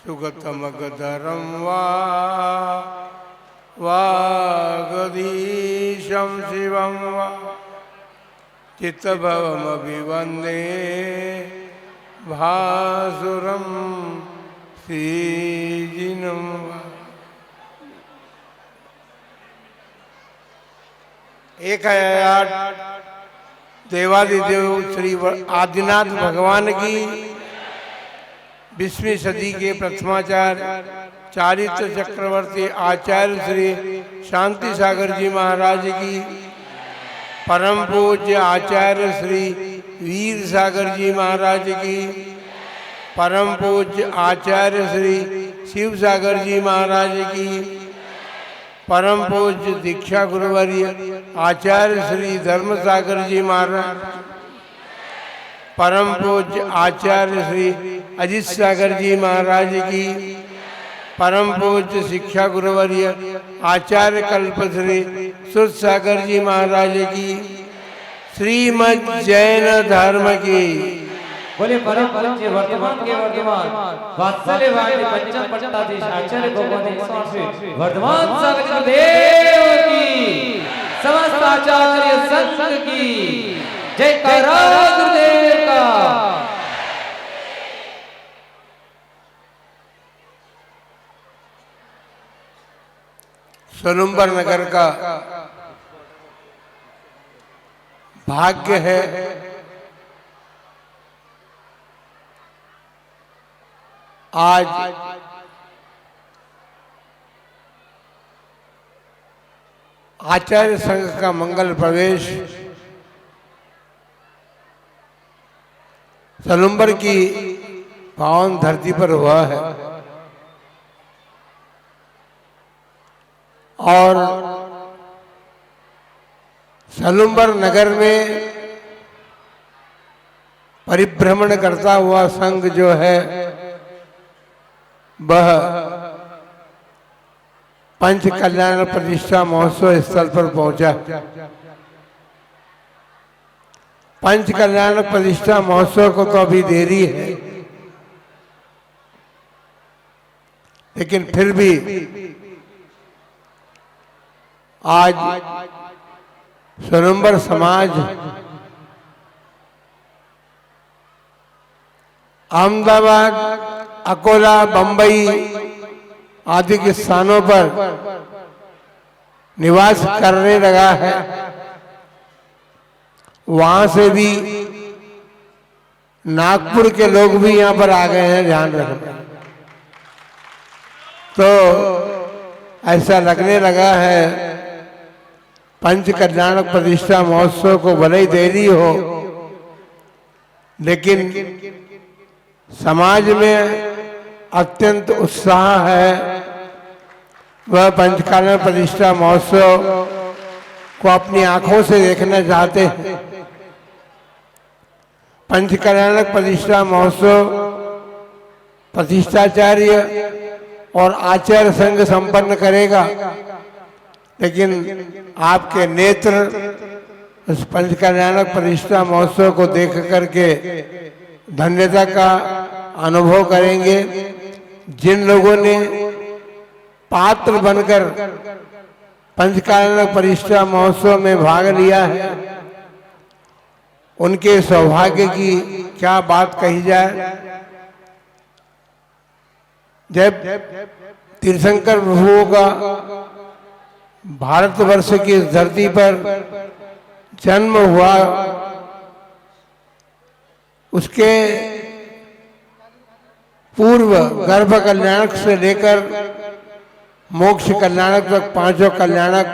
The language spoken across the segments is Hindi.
सुगतमगधरं वागधीशं शिवं वा चित्तभवमभिवन्दे भासुरं श्रीजिनं वा। एक है देवादिदेव श्री आदिनाथ भगवान की 20वीं सदी के प्रथमाचार्य चारित्र चक्रवर्ती आचार्य श्री शांति सागर जी महाराज की, परम पूज्य आचार्य श्री वीर सागर जी महाराज की, परम पूज्य आचार्य श्री शिव सागर जी महाराज की, परम पूज्य दीक्षा गुरुवर्य आचार्य श्री धर्म सागर जी महाराज, परम पूज्य आचार्य श्री अजित सागर जी महाराज की, परम पूज्य शिक्षा गुरुवर्य आचार्य कल्पश्री सुध सागर जी महाराज की, श्रीमद् जैन धर्म की। बोले परम पूज्य वर्तमान के वर्तमान वात्सल्यवादी पंचम पट्टाधीश आचार्य भगवान वर्तमान सागर देव की, समस्त आचार्य संघ की जय करो गुरुदेव का। सलुम्बर नगर का भाग्य है आज आचार्य संघ का मंगल प्रवेश सलुम्बर की पावन धरती पर हुआ है और सलुम्बर नगर में परिभ्रमण करता हुआ संघ जो है वह पंच कल्याण प्रतिष्ठा महोत्सव स्थल पर पहुंचा। पंच कल्याण प्रतिष्ठा महोत्सव को तो अभी देरी है, लेकिन फिर भी आज सलुम्बर समाज अहमदाबाद, अकोला, बंबई आदि के स्थानों पर निवास करने लगा है। वहां से भी नागपुर के लोग भी यहां पर आ गए हैं, ध्यान रखना। तो ऐसा लगने लगा है पंच कल्याण प्रतिष्ठा महोत्सव को भले ही देरी हो, लेकिन समाज में अत्यंत उत्साह है। वह पंचकल्याण प्रतिष्ठा महोत्सव को अपनी आंखों से देखना चाहते हैं। पंचकल्याण प्रतिष्ठा महोत्सव प्रतिष्ठाचार्य और आचार्य संघ संपन्न करेगा, लेकिन आपके नेत्र इस पंचकल्याण प्रतिष्ठा महोत्सव को देख करके धन्यता का अनुभव करेंगे। जिन लोगों ने पात्र बनकर पंचकल्याण प्रतिष्ठा महोत्सव में भाग लिया है, उनके सौभाग्य की क्या बात कही जाए। जब तीर्थंकर प्रभुओं का भारतवर्ष की इस धरती पर जन्म हुआ, उसके पूर्व गर्भ कल्याणक से लेकर मोक्ष कल्याणक तक पांचों कल्याणक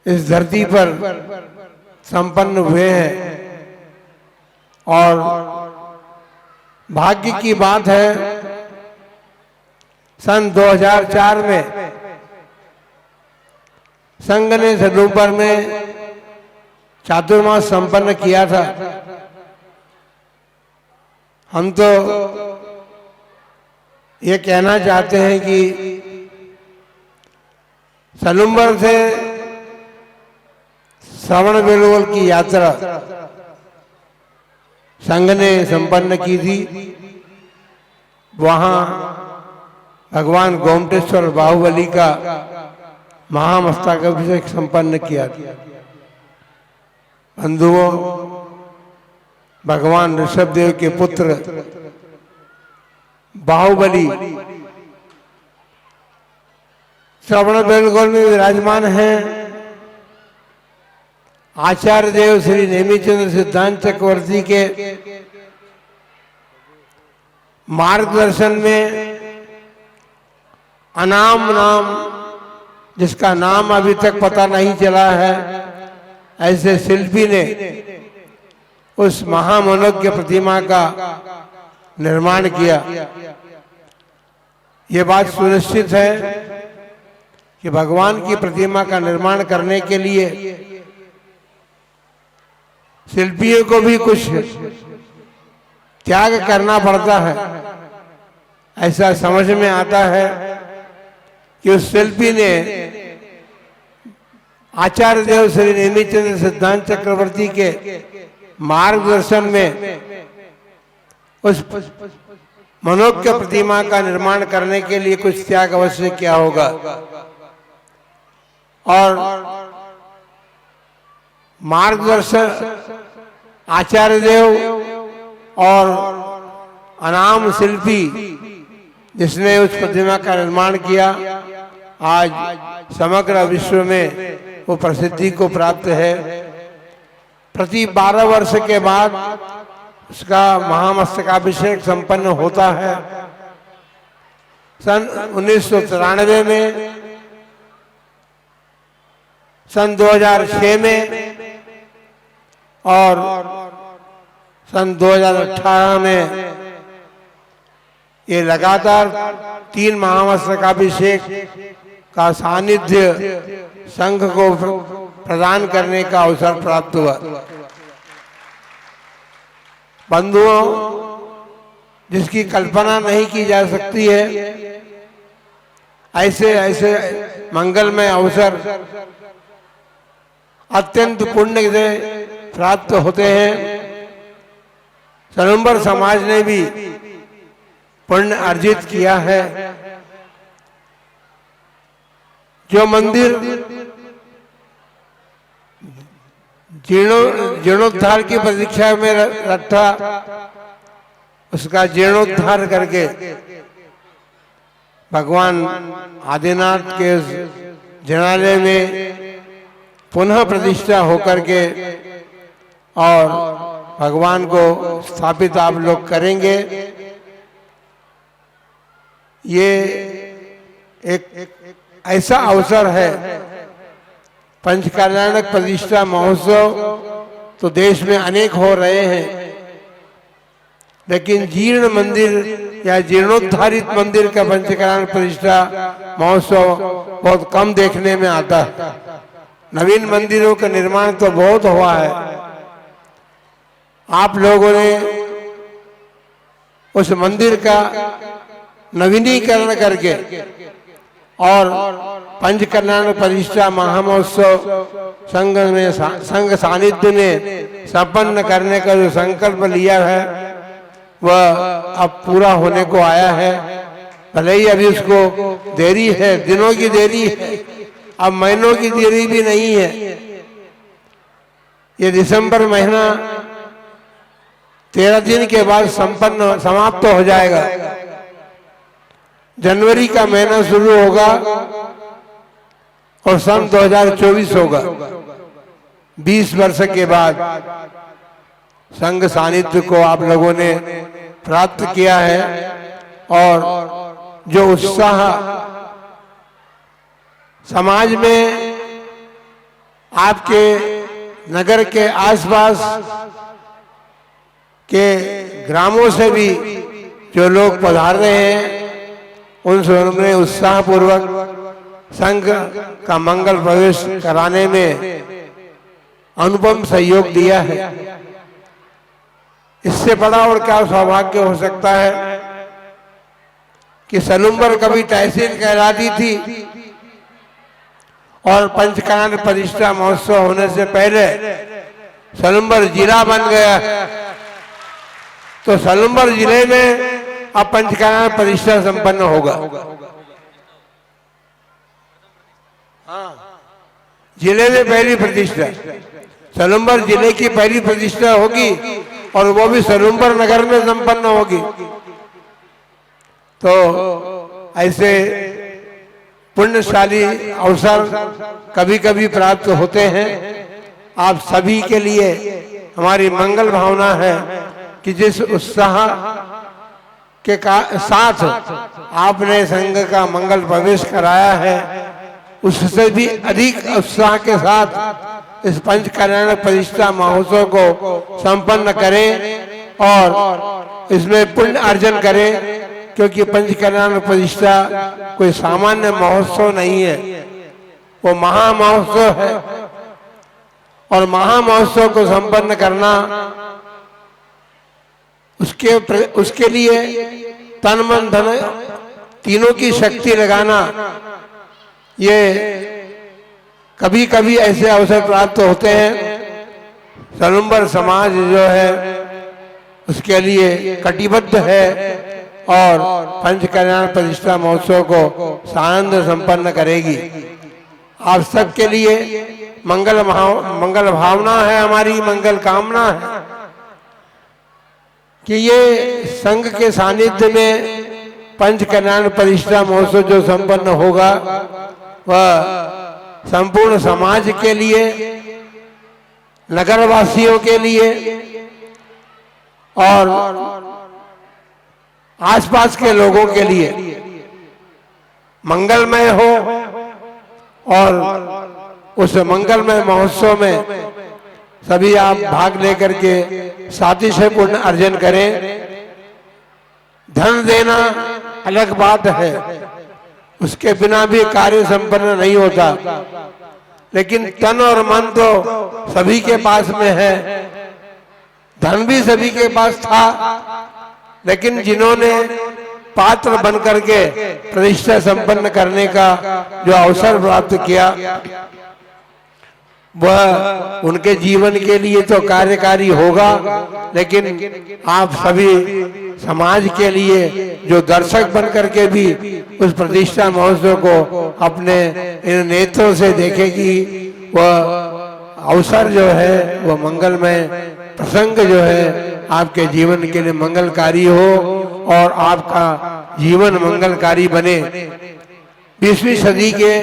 इस धरती पर संपन्न हुए हैं। और भाग्य की बात है, सन 2004 में संघ ने सलुम्बर में चातुर्मास संपन्न किया था। हम तो ये कहना चाहते हैं कि सलुम्बर से श्रवण बेलगोल की यात्रा संघ ने संपन्न की थी। वहाँ भगवान गोमटेश्वर बाहुबली का महामस्तकाभिषेक संपन्न किया। बंधुओं, भगवान ऋषभदेव के पुत्र बाहुबली श्रवण बेलगोल में विराजमान हैं। आचार्य देव श्री नेमिचंद्र सिद्धांत चक्रवर्ती के मार्गदर्शन में अनाम नाम, जिसका नाम अभी तक पता नहीं चला है, ऐसे शिल्पी ने उस महामनोज्ञ प्रतिमा का निर्माण किया। ये बात सुनिश्चित है कि भगवान की प्रतिमा का निर्माण करने के लिए शिल्पियों को भी कुछ त्याग करना पड़ता है। ऐसा समझ में आता है कि उस शिल्पी ने आचार्य देव श्री नेमिचंद्र सिद्धांत चक्रवर्ती के मार्गदर्शन में उस मनोज्ञ प्रतिमा का निर्माण करने के लिए कुछ त्याग अवश्य किया होगा। और मार्गदर्शन आचार्य देव और अनाम शिल्पी जिसने उस प्रतिमा का निर्माण किया, आज समग्र विश्व में वो प्रसिद्धि को प्राप्त है। प्रति 12 वर्ष के बाद उसका महामस्तकाभिषेक संपन्न होता है। सन 1993 में, सन 2006 में और सन 2018 में ये लगातार 3 महामस्तकाभिषेक का सानिध्य संघ को प्रदान करने का अवसर प्राप्त हुआ। बंधुओं, जिसकी कल्पना नहीं की जा सकती है, ऐसे ऐसे मंगलमय अवसर अत्यंत पुण्य से प्राप्त होते हैं। सनम्बर समाज ने भी पुण्य अर्जित किया है। जो मंदिर जीर्णोद्धार की प्रतीक्षा में रखा, उसका जीर्णोद्धार करके भगवान आदिनाथ के जिनालय में पुनः प्रतिष्ठा होकर के और भगवान को स्थापित आप लोग करेंगे। ये एक ऐसा अवसर है। पंचकल्याणक प्रतिष्ठा महोत्सव तो देश में अनेक हो रहे हैं, लेकिन जीर्ण मंदिर या जीर्णोद्धारित मंदिर का पंचकल्याण प्रतिष्ठा महोत्सव बहुत कम देखने में आता है। नवीन मंदिरों का निर्माण तो बहुत हुआ है। आप लोगों ने उस मंदिर का नवीनीकरण करके और पंचकल्याण प्रतिष्ठा महामहोत्सव संघ सानिध्य में संपन्न करने का जो संकल्प लिया है, वह अब पूरा होने को आया है। भले ही अभी उसको देरी है, दिनों की देरी है, अब महीनों की देरी भी नहीं है। ये दिसंबर महीना 13 दिन के बाद समाप्त हो जाएगा। जनवरी का महीना शुरू होगा और सन 2024 होगा। 20 वर्ष के बाद संघ सानिध्य को आप लोगों ने प्राप्त किया है और जो उत्साह समाज में आपके नगर के आसपास के ग्रामों से भी जो लोग पधार रहे हैं, उन्होंने उत्साह पूर्वक संघ का मंगल प्रवेश कराने में अनुपम सहयोग दिया है। इससे बड़ा और क्या सौभाग्य हो सकता है कि सलुम्बर कभी तहसील कहलाती थी और पंचकल्याण प्रतिष्ठा महोत्सव होने से पहले सलुम्बर जिला बन गया। तो सलुम्बर जिले में अब पंचकल्याण प्रतिष्ठा संपन्न होगा। जिले में पहली प्रतिष्ठा, सलुम्बर जिले की पहली प्रतिष्ठा होगी और वो भी सलुम्बर नगर में संपन्न होगी। तो ऐसे पुण्यशाली अवसर कभी कभी प्राप्त होते हैं। आप सभी के लिए हमारी मंगल भावना है कि जिस उत्साह के साथ आपने संघ का मंगल प्रवेश कराया है, उससे भी अधिक उत्साह के साथ इस पंचकल्याण प्रतिष्ठा महोत्सव को संपन्न करें और इसमें पुण्य अर्जन करें, क्योंकि पंचकल्याण प्रतिष्ठा कोई सामान्य महोत्सव नहीं है, वो महामहोत्सव है। और महामहोत्सव को संपन्न करना, उसके लिए तन मन धन तीनों की शक्ति लगाना, ये कभी कभी ऐसे अवसर प्राप्त होते हैं। सलुम्बर समाज जो है उसके लिए कटिबद्ध है और पंचकल्याण प्रतिष्ठा महोत्सव को सानंद संपन्न करेगी। आप सबके लिए मंगल भावना है, हमारी मंगल कामना है कि ये संघ के सानिध्य में पंचकल्याण प्रतिष्ठा महोत्सव जो संपन्न होगा वह संपूर्ण समाज के लिए, नगरवासियों के लिए और आसपास के लोगों के लिए मंगलमय हो और उस मंगलमय महोत्सव में सभी आप भाग लेकर के सातिशय पुण्य अर्जन करें। धन देना अलग बात है, उसके बिना भी कार्य संपन्न नहीं होता, लेकिन तन और मन तो सभी के पास में है। धन भी सभी के पास था, लेकिन जिन्होंने पात्र बन करके प्रतिष्ठा संपन्न करने का जो अवसर प्राप्त किया, वह उनके जीवन के लिए तो कार्यकारी होगा, लेकिन आप सभी समाज के लिए जो दर्शक बन करके भी उस प्रतिष्ठा महोत्सव को अपने इन नेत्रों से देखेगी, वह अवसर जो है वह मंगलमय प्रसंग जो है आपके जीवन के लिए मंगलकारी हो और आपका जीवन मंगलकारी बने। 20वीं सदी के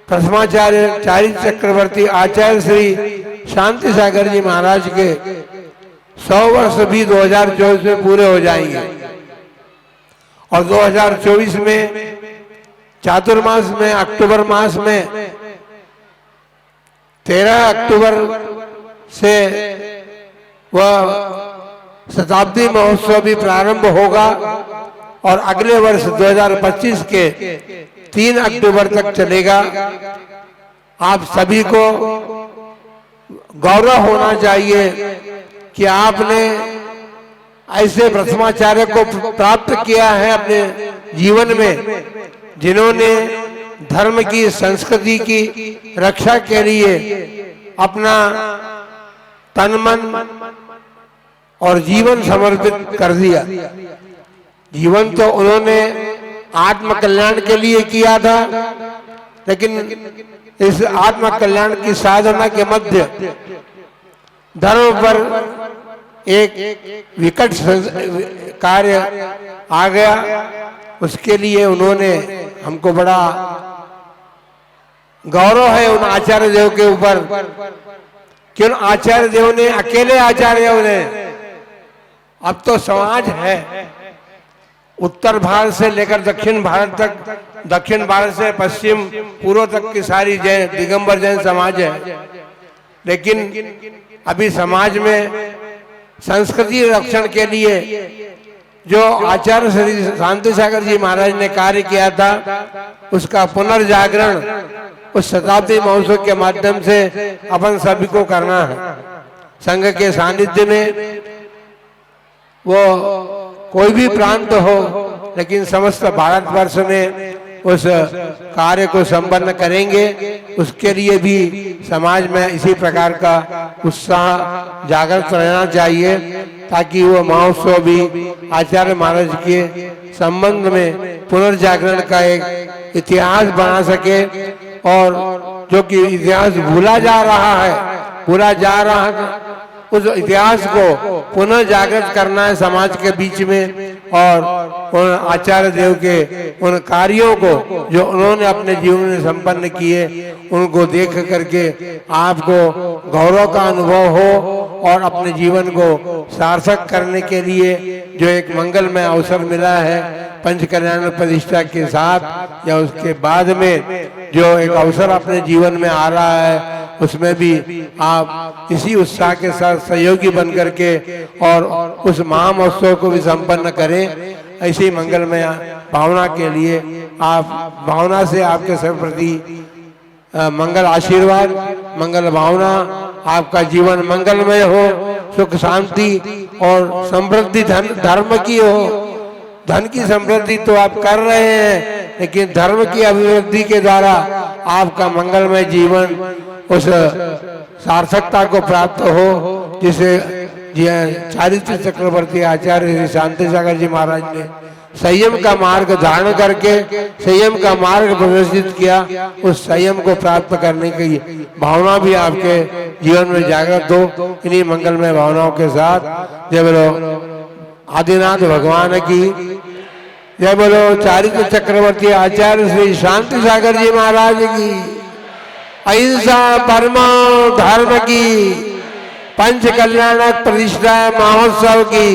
प्रथमाचार्य चारित्र चक्रवर्ती आचार्य श्री शांति सागर जी महाराज के 100 वर्ष भी 2024 में पूरे हो जाएंगे और 2024 में चातुर्मास में अक्टूबर मास में 13 अक्टूबर से वह शताब्दी महोत्सव भी प्रारंभ होगा और अगले वर्ष 2025 के 3 अक्टूबर तक चलेगा। आप सभी को गौरव होना चाहिए कि आपने ऐसे प्रथमाचार्य को प्राप्त किया है अपने जीवन में, जिन्होंने धर्म की, संस्कृति की रक्षा के लिए अपना तन मन और जीवन समर्पित कर दिया। जीवन तो उन्होंने आत्म कल्याण के लिए किया था, लेकिन इस आत्म कल्याण की साधना के मध्य धर्म पर एक विकट कार्य आ गया। उसके लिए उन्होंने, हमको बड़ा गौरव है उन आचार्य देव के ऊपर कि उन आचार्य देव ने, अकेले आचार्यों ने, अब तो समाज है उत्तर भारत से लेकर दक्षिण भारत तक, दक्षिण भारत से पश्चिम पूर्व तक की सारी जैन दिगंबर जैन समाज है, लेकिन अभी समाज में संस्कृति रक्षण के लिए जो आचार्य श्री शांति सागर जी महाराज ने कार्य किया था, उसका पुनर्जागरण उस शताब्दी महोत्सव के माध्यम से अपन सभी को करना है। संघ के सानिध्य में वो कोई भी प्रांत हो, लेकिन समस्त भारतवर्ष में उस कार्य को संपन्न करेंगे। उसके लिए भी समाज में इसी प्रकार का उत्साह जागृत रहना चाहिए। ताकि वो महोत्सव भी आचार्य महाराज के संबंध में पुनर्जागरण का एक इतिहास बना सके। और जो कि इतिहास भूला जा रहा है उस इतिहास को पुनः जागृत करना है समाज के बीच में। और उन आचार्य देव के उन कार्यों को जो उन्होंने अपने जीवन में संपन्न किए उनको देख करके आपको गौरव का अनुभव हो और अपने जीवन को सार्थक करने के लिए जो एक मंगलमय अवसर मिला है पंच कल्याण प्रतिष्ठा के साथ या उसके बाद में जो एक अवसर अपने जीवन में आ रहा है उसमें भी आप इसी उत्साह के साथ सहयोगी बन करके और उस महामहोत्सव को भी संपन्न करें। ऐसी मंगलमय भावना के लिए आप भावना से आपके सब प्रति मंगल आशीर्वाद, मंगल भावना, आपका जीवन मंगलमय हो, सुख शांति और समृद्धि धर्म की हो। धन की समृद्धि तो आप कर रहे हैं लेकिन धर्म की अभिवृद्धि के द्वारा आपका मंगलमय जीवन उस सार्थकता को प्राप्त हो जिसे चारित्र चक्रवर्ती आचार्य श्री शांति सागर जी महाराज ने संयम का मार्ग धारण करके संयम का मार्ग प्रदर्शित किया। उस संयम को प्राप्त करने की भावना भी आपके जीवन में जागृत हो। इन्हीं मंगलमय भावनाओं के साथ जय बोलो आदिनाथ भगवान की, जय बोलो चारित्र चक्रवर्ती आचार्य श्री शांति सागर जी महाराज की, अहिंसा परमो धर्म की, पंच कल्याणक प्रतिष्ठा महोत्सव की।